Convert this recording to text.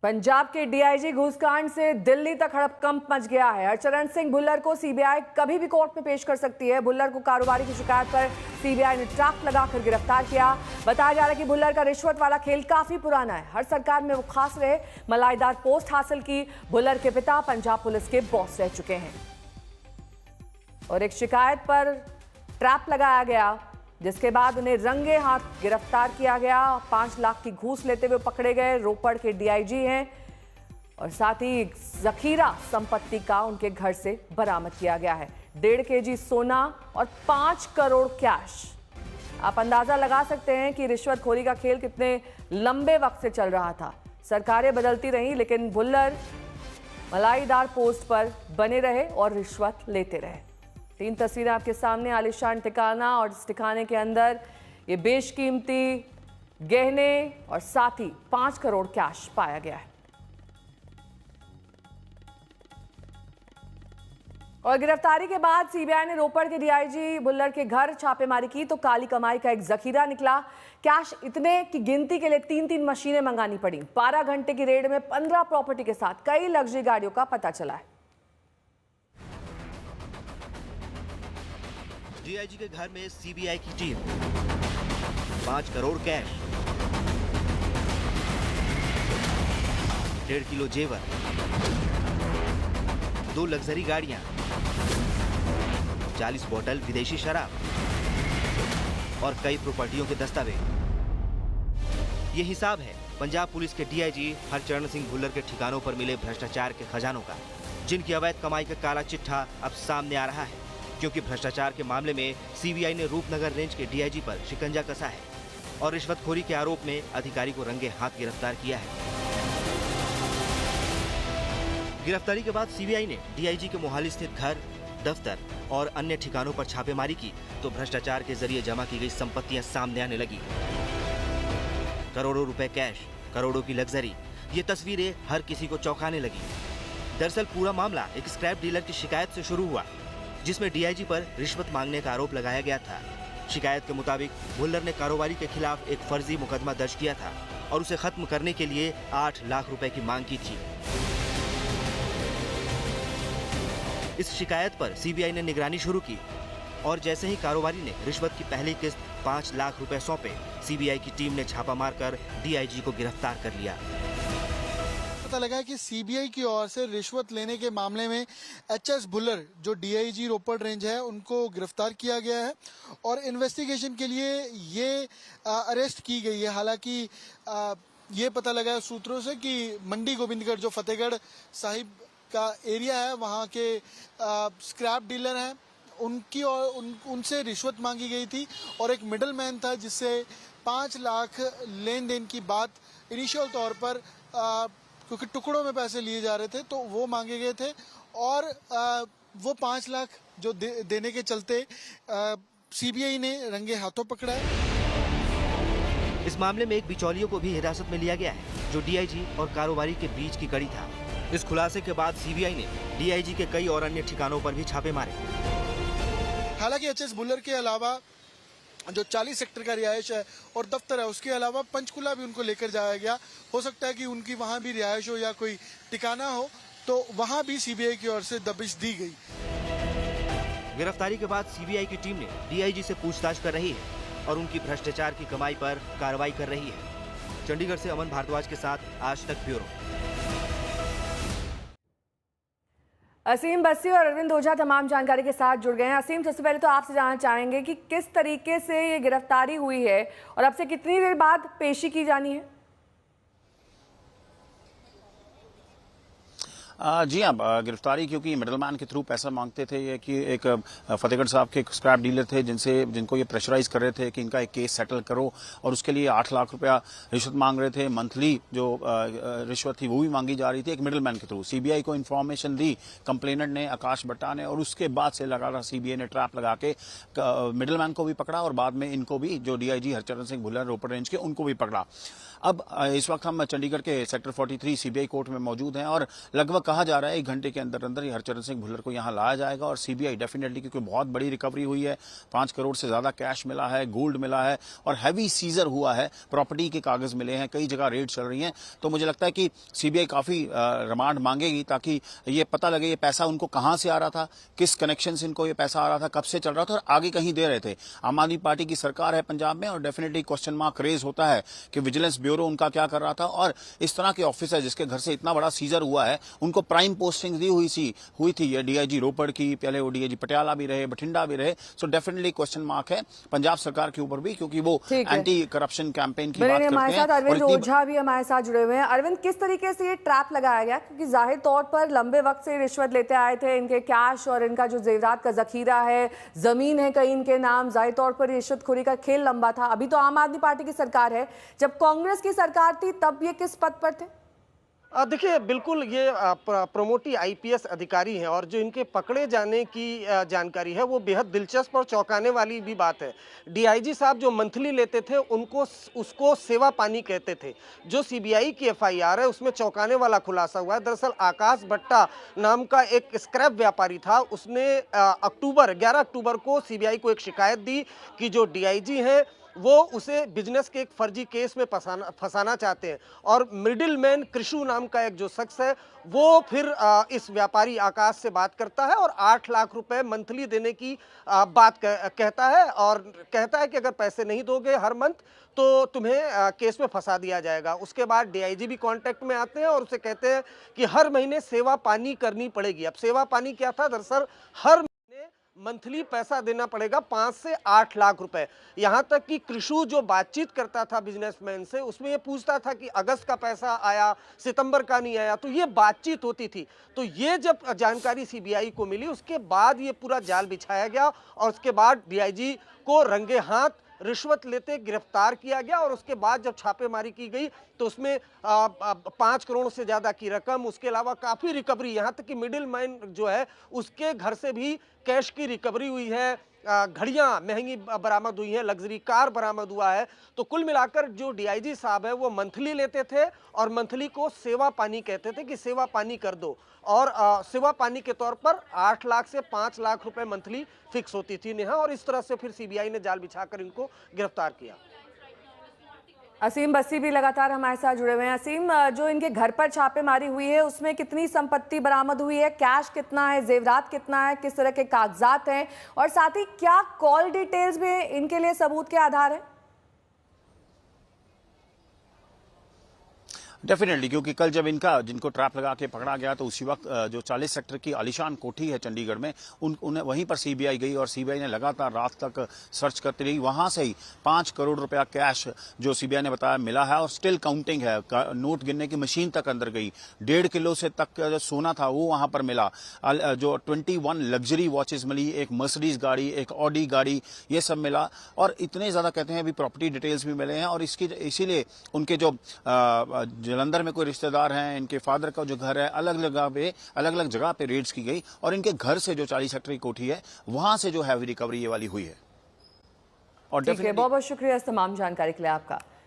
पंजाब के डीआईजी घूसकांड से दिल्ली तक हड़कंप मच गया है। हरचरण सिंह भुल्लर को सीबीआई कभी भी कोर्ट में पेश कर सकती है। भुल्लर को कारोबारी की शिकायत पर सीबीआई ने ट्रैप लगाकर गिरफ्तार किया। बताया जा रहा है कि भुल्लर का रिश्वत वाला खेल काफी पुराना है। हर सरकार में वो खास रहे, मलाईदार पोस्ट हासिल की। भुल्लर के पिता पंजाब पुलिस के बॉस रह चुके हैं और एक शिकायत पर ट्रैप लगाया गया, जिसके बाद उन्हें रंगे हाथ गिरफ्तार किया गया। 5 लाख की घूस लेते हुए पकड़े गए। रोपड़ के डीआईजी हैं और साथ ही जखीरा संपत्ति का उनके घर से बरामद किया गया है। 1.5 kg सोना और 5 करोड़ कैश। आप अंदाजा लगा सकते हैं कि रिश्वतखोरी का खेल कितने लंबे वक्त से चल रहा था। सरकारें बदलती रहीं, लेकिन भुल्लर मलाईदार पोस्ट पर बने रहे और रिश्वत लेते रहे। 3 तस्वीरें आपके सामने। आलिशान ठिकाना और इस ठिकाने के अंदर ये बेशकीमती गहने और साथ ही 5 करोड़ कैश पाया गया है। और गिरफ्तारी के बाद सीबीआई ने रोपड़ के डीआईजी भुल्लर के घर छापेमारी की तो काली कमाई का एक जखीरा निकला। कैश इतने की गिनती के लिए 3 मशीनें मंगानी पड़ी। 12 घंटे की रेड में 15 प्रॉपर्टी के साथ कई लग्जरी गाड़ियों का पता चला है। डीआईजी के घर में सीबीआई की टीम, 5 करोड़ कैश, 1.5 किलो जेवर, 2 लग्जरी गाड़ियां, 40 बोतल विदेशी शराब और कई प्रॉपर्टियों के दस्तावेज। ये हिसाब है पंजाब पुलिस के डीआईजी हरचरण सिंह भुल्लर के ठिकानों पर मिले भ्रष्टाचार के खजानों का, जिनकी अवैध कमाई का काला चिट्ठा अब सामने आ रहा है। क्योंकि भ्रष्टाचार के मामले में सीबीआई ने रूपनगर रेंज के डीआईजी पर शिकंजा कसा है और रिश्वतखोरी के आरोप में अधिकारी को रंगे हाथ गिरफ्तार किया है। गिरफ्तारी के बाद सीबीआई ने डीआईजी के मोहाली स्थित घर, दफ्तर और अन्य ठिकानों पर छापेमारी की तो भ्रष्टाचार के जरिए जमा की गई संपत्तियां सामने आने लगी। करोड़ों रुपए कैश, करोड़ों की लग्जरी, ये तस्वीरें हर किसी को चौंकाने लगी। दरअसल पूरा मामला एक स्क्रैप डीलर की शिकायत से शुरू हुआ, जिसमें डीआईजी पर रिश्वत मांगने का आरोप लगाया गया था। शिकायत के मुताबिक भुल्लर ने कारोबारी के खिलाफ एक फर्जी मुकदमा दर्ज किया था और उसे खत्म करने के लिए 8 लाख रुपए की मांग की थी। इस शिकायत पर सीबीआई ने निगरानी शुरू की और जैसे ही कारोबारी ने रिश्वत की पहली किस्त 5 लाख रुपए सौंपे, सीबीआई की टीम ने छापा मारकर डीआईजी को गिरफ्तार कर लिया। पता लगा कि सीबीआई की ओर से रिश्वत लेने के मामले में एचएस भुल्लर जो डीआईजी रोपड़ रेंज है उनको गिरफ्तार किया गया है और इन्वेस्टिगेशन के लिए ये अरेस्ट की गई है। हालांकि ये पता लगा सूत्रों से कि मंडी गोविंदगढ़ जो फतेहगढ़ साहिब का एरिया है, वहाँ के स्क्रैप डीलर हैं, उनकी और उनसे रिश्वत मांगी गई थी और एक मिडल मैन था जिससे 5 लाख लेन देन की बात इनिशियल तौर पर क्योंकि टुकड़ों में पैसे लिए जा रहे थे तो वो मांगे गए थे और वो 5 लाख जो देने के चलते सीबीआई ने रंगे हाथों पकड़ा है। इस मामले में एक बिचौलियों को भी हिरासत में लिया गया है, जो डीआईजी और कारोबारी के बीच की कड़ी था। इस खुलासे के बाद सीबीआई ने डीआईजी के कई और अन्य ठिकानों पर भी छापे मारे। हालांकि एचएस भुल्लर के अलावा जो 40 सेक्टर का रिहायश है और दफ्तर है, उसके अलावा पंचकुला भी उनको लेकर जाया गया। हो सकता है कि उनकी वहां भी रिहायश हो या कोई ठिकाना हो, तो वहां भी सीबीआई की ओर से दबिश दी गई। गिरफ्तारी के बाद सीबीआई की टीम ने डीआईजी से पूछताछ कर रही है और उनकी भ्रष्टाचार की कमाई पर कार्रवाई कर रही है। चंडीगढ़ से अमन भारद्वाज के साथ आज तक ब्यूरो। असीम बस्सी और अरविंद ओझा तमाम जानकारी के साथ जुड़ गए हैं। असीम, सबसे पहले तो आपसे जानना चाहेंगे कि किस तरीके से ये गिरफ्तारी हुई है और अब से कितनी देर बाद पेशी की जानी है? जी हाँ, गिरफ्तारी क्योंकि मिडलमैन के थ्रू पैसा मांगते थे। ये कि एक फतेहगढ़ साहब के एक स्क्रैप डीलर थे जिनको ये प्रेशराइज कर रहे थे कि इनका एक केस सेटल करो और उसके लिए 8 लाख रुपया रिश्वत मांग रहे थे। मंथली जो रिश्वत थी वो भी मांगी जा रही थी एक मिडलमैन के थ्रू। सीबीआई को इन्फॉर्मेशन दी कंप्लेनेंट ने, आकाश भट्टा ने, और उसके बाद से लगातार सीबीआई ने ट्रैप लगा के मिडलमैन को भी पकड़ा और बाद में इनको भी, जो डीआईजी हरचरण सिंह भुल्लर रोपड़ रेंज के, उनको भी पकड़ा। अब इस वक्त हम चंडीगढ़ के सेक्टर 43 सीबीआई कोर्ट में मौजूद हैं और लगभग कहा जा रहा है 1 घंटे के अंदर अंदर हरचरण सिंह भुल्लर को यहाँ लाया जाएगा और सीबीआई डेफिनेटली, क्योंकि बहुत बड़ी रिकवरी हुई है, 5 करोड़ से ज्यादा कैश मिला है, गोल्ड मिला है और हैवी सीजर हुआ है, प्रॉपर्टी के कागज मिले हैं, कई जगह रेड चल रही हैं। तो मुझे लगता है कि सीबीआई काफी रिमांड मांगेगी ताकि ये पता लगे ये पैसा उनको कहां से आ रहा था, किस कनेक्शन से इनको ये पैसा आ रहा था, कब से चल रहा था और आगे कहीं दे रहे थे। आम आदमी पार्टी की सरकार है पंजाब में और डेफिनेटली क्वेश्चन मार्क रेज होता है कि विजिलेंस ब्यूरो उनका क्या कर रहा था और इस तरह के ऑफिसर जिसके घर से इतना बड़ा सीजर हुआ है उनको प्राइम पोस्टिंग दी हुई थी। ये डीआईजी रोपड़ की, पहले वो डीआईजी पटियाला भी रहे, बठिंडा भी रहे। सो डेफिनेटली क्वेश्चन मार्क है पंजाब सरकार के ऊपर भी, क्योंकि वो एंटी करप्शन कैंपेन की बात करते हैं। अरविंद ओझा भी हमारे साथ जुड़े हुए हैं। अरविंद, किस तरीके से ये ट्रैप लगाया गया, क्योंकि जाहिर तौर पर लंबे वक्त से रिश्वत लेते आए थे, इनके कैश और इनका जो जेवरात का जखीरा है, जमीन है कहीं इनके नाम, जाहिर तौर पर रिश्वतखोरी का खेल लंबा था। अभी तो आम आदमी पार्टी की सरकार है, जब कांग्रेस की सरकार थी तब ये किस पद पर थे? देखिए, बिल्कुल ये प्रमोटी आईपीएस अधिकारी हैं और जो इनके पकड़े जाने की जानकारी है वो बेहद दिलचस्प और चौंकाने वाली भी बात है। डीआईजी साहब जो मंथली लेते थे उसको सेवा पानी कहते थे। जो सीबीआई की एफआईआर है उसमें चौंकाने वाला खुलासा हुआ है। दरअसल आकाश भट्टा नाम का एक स्क्रैप व्यापारी था, उसने 11 अक्टूबर को सीबीआई को एक शिकायत दी कि जो डीआईजी हैं वो उसे बिजनेस के एक फर्जी केस में फंसाना चाहते हैं और मिडिल मैन कृषु नाम का एक जो शख्स है वो फिर इस व्यापारी आकाश से बात करता है और 8 लाख रुपए मंथली देने की बात कहता है और कहता है कि अगर पैसे नहीं दोगे हर मंथ तो तुम्हें केस में फंसा दिया जाएगा। उसके बाद डीआईजी भी कांटेक्ट में आते हैं और उसे कहते हैं कि हर महीने सेवा पानी करनी पड़ेगी। अब सेवा पानी क्या था, दरअसल हर मंथली पैसा देना पड़ेगा 5 से 8 लाख रुपए। यहां तक कि कृषु जो बातचीत करता था बिजनेसमैन से, उसमें ये पूछता था कि अगस्त का पैसा आया, सितंबर का नहीं आया, तो ये बातचीत होती थी। तो ये जब जानकारी सीबीआई को मिली उसके बाद ये पूरा जाल बिछाया गया और उसके बाद डीआईजी को रंगे हाथ रिश्वत लेते गिरफ्तार किया गया और उसके बाद जब छापेमारी की गई तो उसमें 5 करोड़ से ज्यादा की रकम, उसके अलावा काफी रिकवरी, यहां तक कि मिडिल मैन जो है उसके घर से भी कैश की रिकवरी हुई है, घड़ियां महंगी बरामद हुई हैं, लग्जरी कार बरामद हुआ है। तो कुल मिलाकर जो डीआईजी साहब है वो मंथली लेते थे और मंथली को सेवा पानी कहते थे कि सेवा पानी कर दो और सेवा पानी के तौर पर 8 लाख से 5 लाख रुपए मंथली फिक्स होती थी नेहा और इस तरह से फिर सीबीआई ने जाल बिछाकर इनको गिरफ्तार किया। असीम बस्सी भी लगातार हमारे साथ जुड़े हुए हैं। असीम, जो इनके घर पर छापेमारी हुई है उसमें कितनी संपत्ति बरामद हुई है, कैश कितना है, जेवरात कितना है, किस तरह के कागजात हैं और साथ ही क्या कॉल डिटेल्स भी इनके लिए सबूत के आधार है? डेफिनेटली, क्योंकि कल जब जिनको ट्रैप लगा के पकड़ा गया तो उसी वक्त जो 40 सेक्टर की आलिशान कोठी है चंडीगढ़ में उन्हें वहीं पर सीबीआई गई और सीबीआई ने लगातार रात तक सर्च करती रही। वहां से ही 5 करोड़ रुपया कैश जो सीबीआई ने बताया मिला है और स्टिल काउंटिंग है। नोट गिनने की मशीन तक अंदर गई। 1.5 किलो से तक जो सोना था वो वहां पर मिला। जो 21 लग्जरी वॉचेस मिली, एक मर्सिडीज गाड़ी, एक ऑडी गाड़ी, ये सब मिला और इतने ज्यादा कहते हैं अभी प्रॉपर्टी डिटेल्स भी मिले हैं और इसीलिए उनके जो जलंधर में कोई रिश्तेदार हैं, इनके फादर का जो घर है, अलग अलग जगह पे रेड्स की गई और इनके घर से जो 40 सेक्टर की कोठी है वहां से जो हैवी रिकवरी ये वाली हुई है। और ठीक है, बहुत बहुत शुक्रिया इस तमाम जानकारी के लिए आपका।